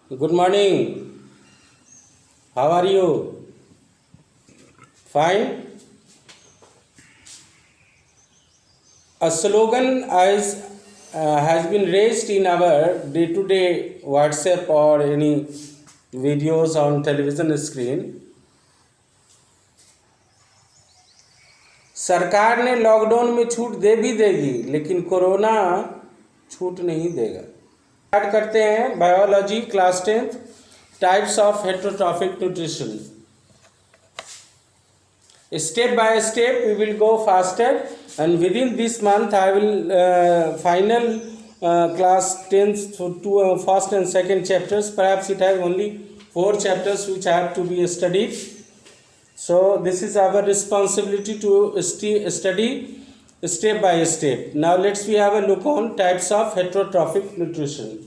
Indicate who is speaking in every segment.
Speaker 1: Good morning. How are you? Fine. A slogan has been raised in our day-to-day WhatsApp or any videos on television screen. सरकार ने lockdown में छूट दे भी देगी लेकिन corona छूट नहीं देगा। स्टार्ट करते हैं biology class 10th types of heterotrophic nutrition. Step by step we will go faster, and within this month I will final class 10th to first and second chapters. Perhaps it has only 4 chapters which have to be studied, so this is our responsibility to study step by step. Now let's we have a look on types of heterotrophic nutrition.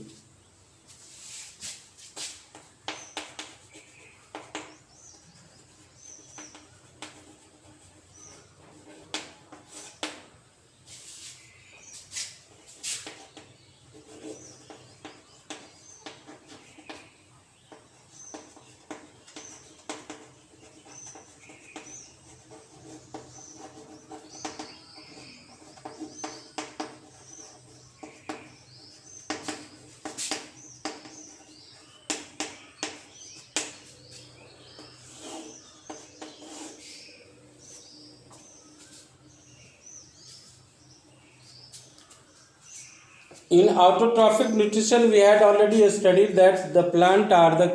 Speaker 1: In autotrophic nutrition, we had already studied that the plant are the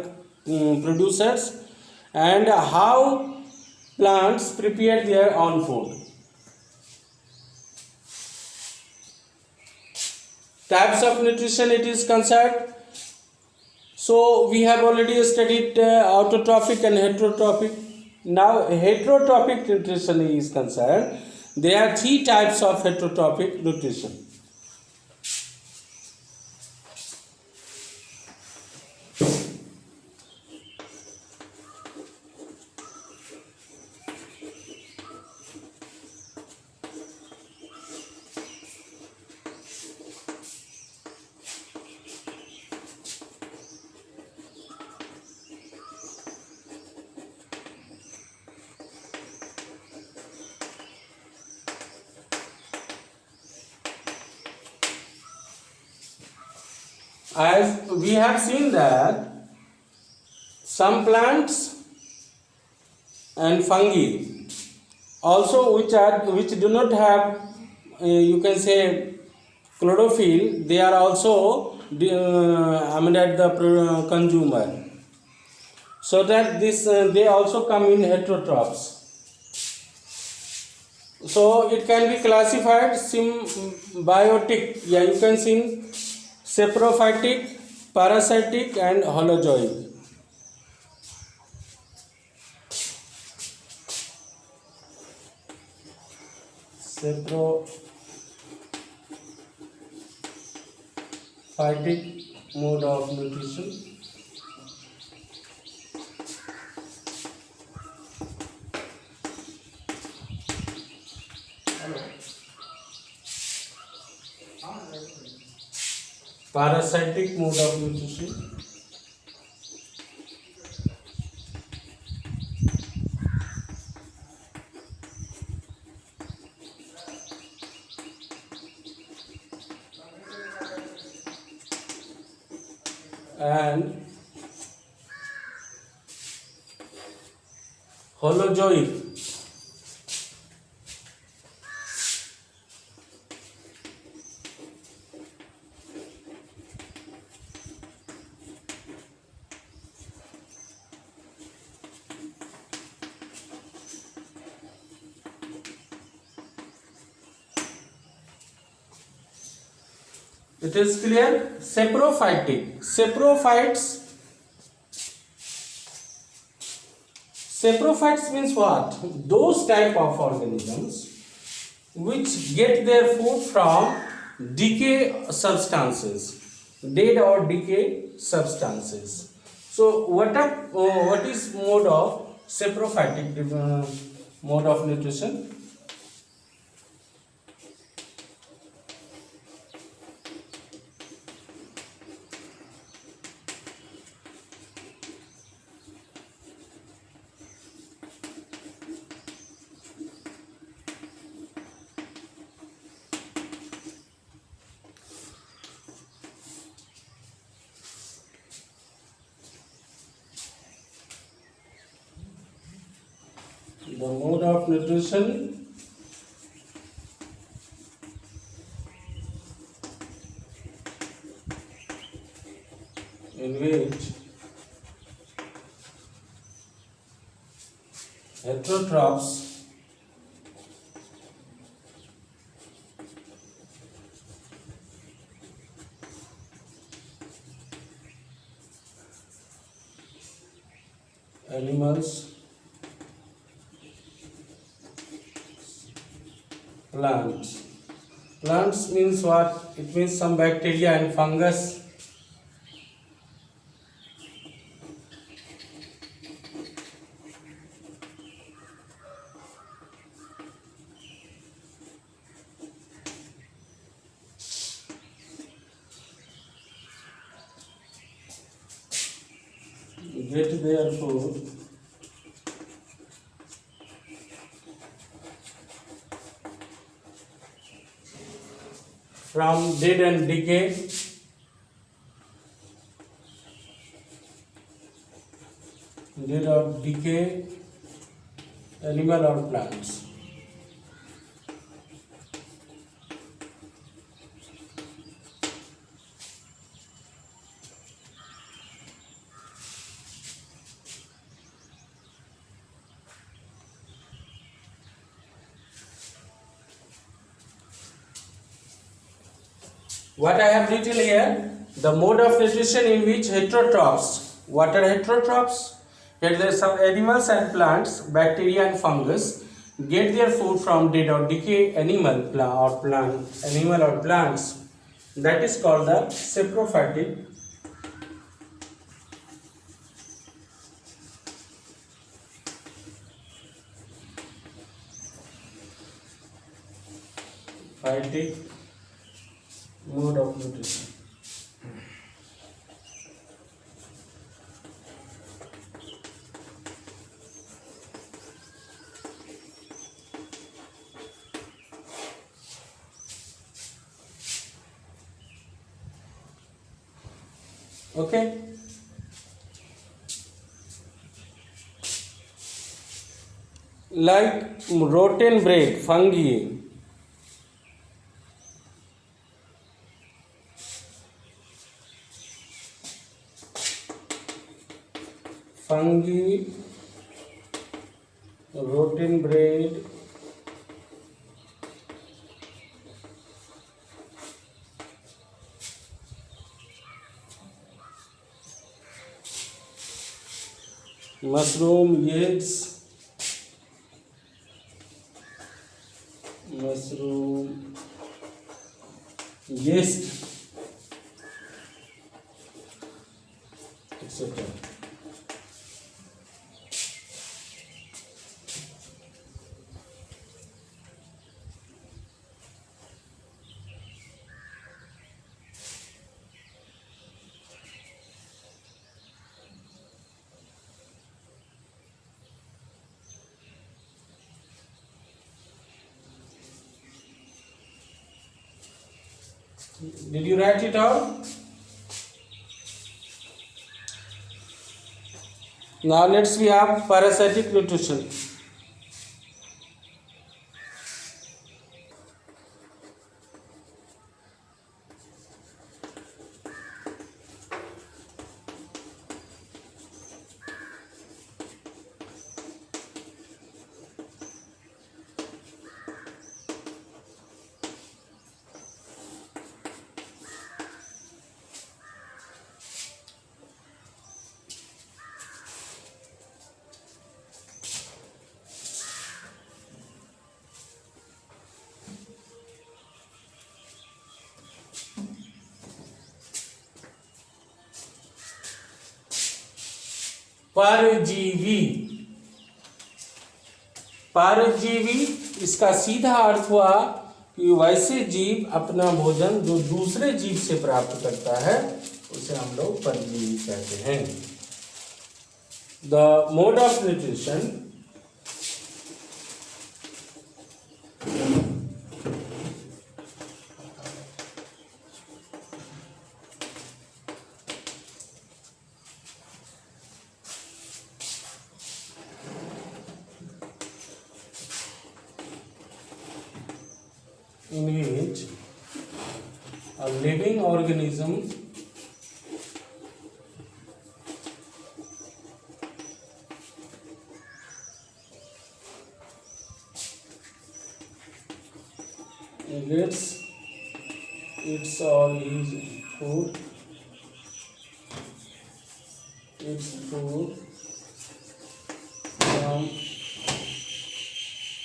Speaker 1: producers and how plants prepare their own food. Types of nutrition it is concerned. So we have already studied autotrophic and heterotrophic. Now heterotrophic nutrition is concerned. There are 3 types of heterotrophic nutrition. As we have seen that some plants and fungi also which do not have you can say chlorophyll, they are also aimed at the consumer, so that this they also come in heterotrophs. So it can be classified symbiotic, yeah, you can see saprophytic, parasitic and holozoic. Saprophytic mode of nutrition. Parasitic mode of nutrition. And holozoic. It is clear. Saprophytic. Saprophytes means what? Those type of organisms which get their food from decay substances, dead or decay substances. So what is mode of saprophytic mode of nutrition? The mode of nutrition in which heterotrophs animals, plants. Plants means what? It means some bacteria and fungus. Get their food from dead and decay animal or plants. What I have written here, the mode of nutrition in which heterotrophs. What are heterotrophs? Here there are some animals and plants, bacteria and fungus, get their food from dead or decay animal or plants. That is called the saprophytic. Mode of nutrition. Okay. Like rotten bread, fungi. Rotten bread, mushroom yeast, etc. Did you write it out? Now let's we have parasitic nutrition. परजीवी, परजीवी इसका सीधा अर्थ हुआ कि वैसे जीव अपना भोजन जो दूसरे जीव से प्राप्त करता है उसे हम लोग परजीवी कहते हैं. The mode of nutrition in which a living organism gets its or his food, from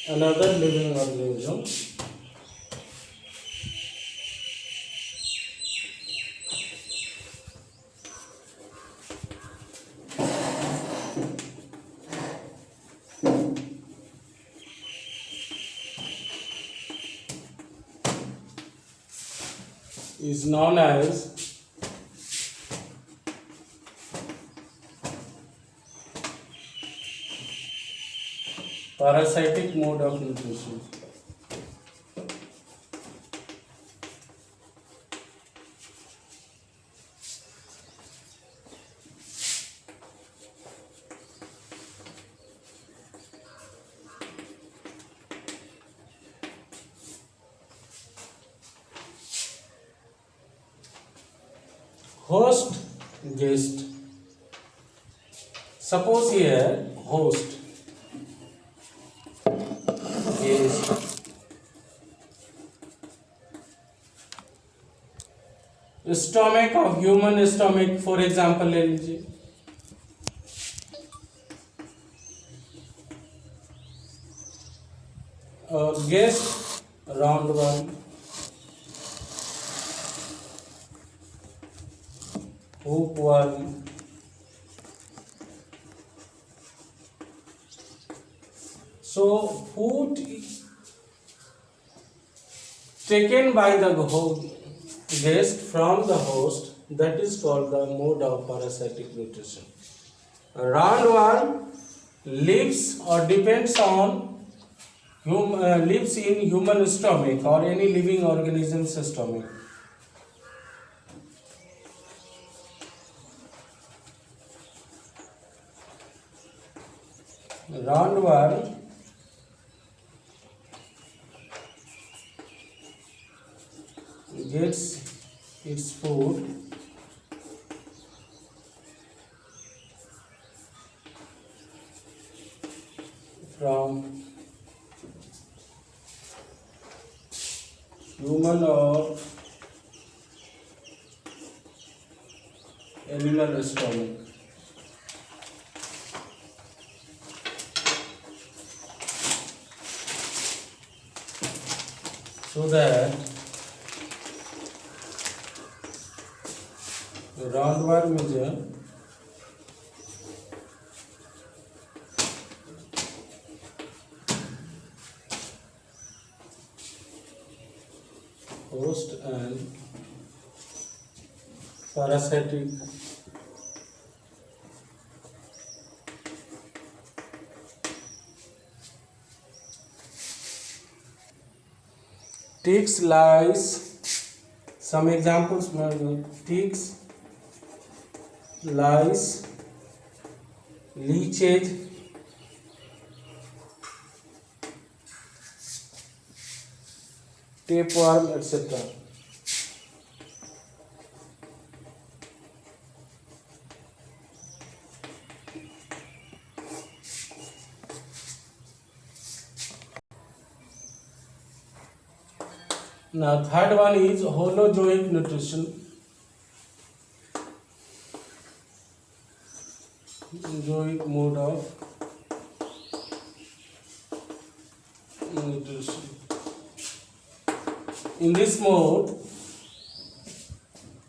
Speaker 1: another living organism is known as parasitic mode of nutrition. Host, guest. Suppose here host, guest. Stomach of human stomach, for example, ले लीजिए. और guest round one. Hookworm. So food taken by the guest from the host, that is called the mode of parasitic nutrition. Round one lives or depends on lives in human stomach or any living organism's stomach. Round one gets its food from human or animal stomach. So that round one measure host and parasitic ticks, lice. Some examples: ticks, lice, leachage, tapeworm, etc. Now third one is holozoic nutrition. Zoic mode of nutrition. In this mode,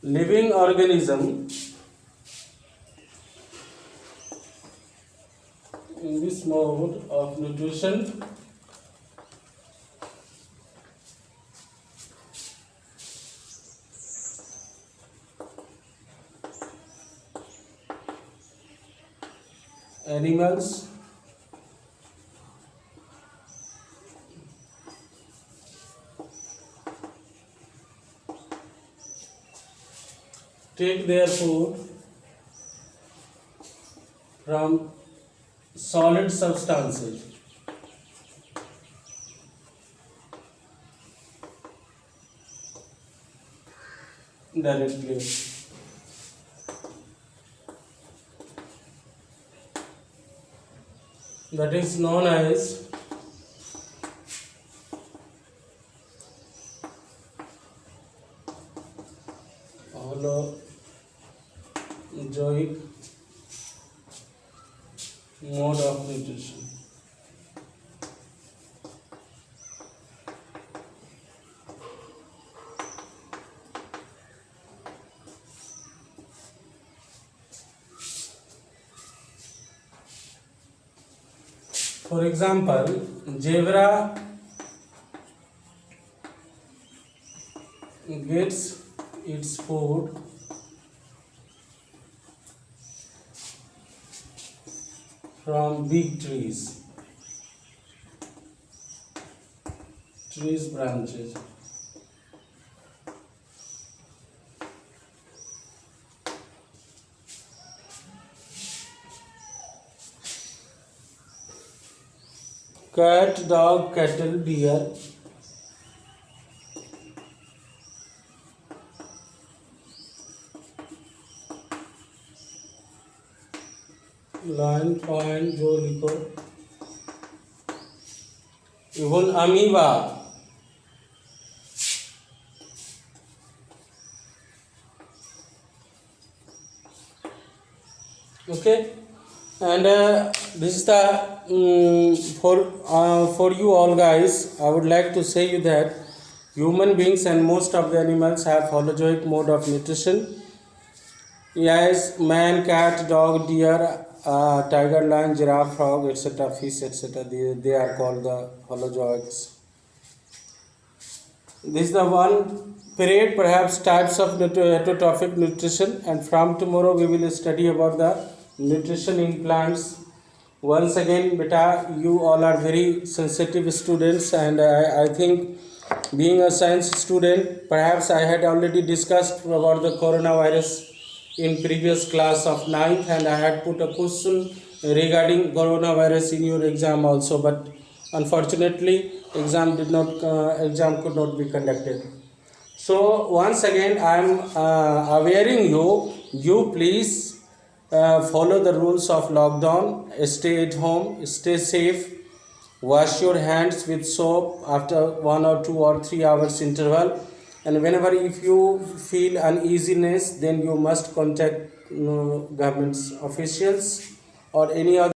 Speaker 1: living organism in this mode of nutrition animals take their food from solid substances. directly. That is known as holozoic mode of nutrition. For example, zebra gets its food from big trees branches. Cat, dog, cattle, deer, lion, fawn, jolico, even amoeba. Okay, and this is the for you all guys. I would like to say you that human beings and most of the animals have holozoic mode of nutrition. Yes, man, cat, dog, deer, tiger, lion, giraffe, frog, etc., fish, etc. They are called the holozoics. This is the one period, perhaps types of heterotrophic nutrition, and from tomorrow we will study about the nutrition in plants. Once again, beta, you all are very sensitive students, and I think being a science student, perhaps I had already discussed about the coronavirus in previous class of 9th, and I had put a question regarding coronavirus in your exam also, but unfortunately exam could not be conducted. So once again I am awareing you please follow the rules of lockdown, stay at home, stay safe, wash your hands with soap after 1 or 2 or 3 hours interval, and whenever if you feel uneasiness, then you must contact government officials or any other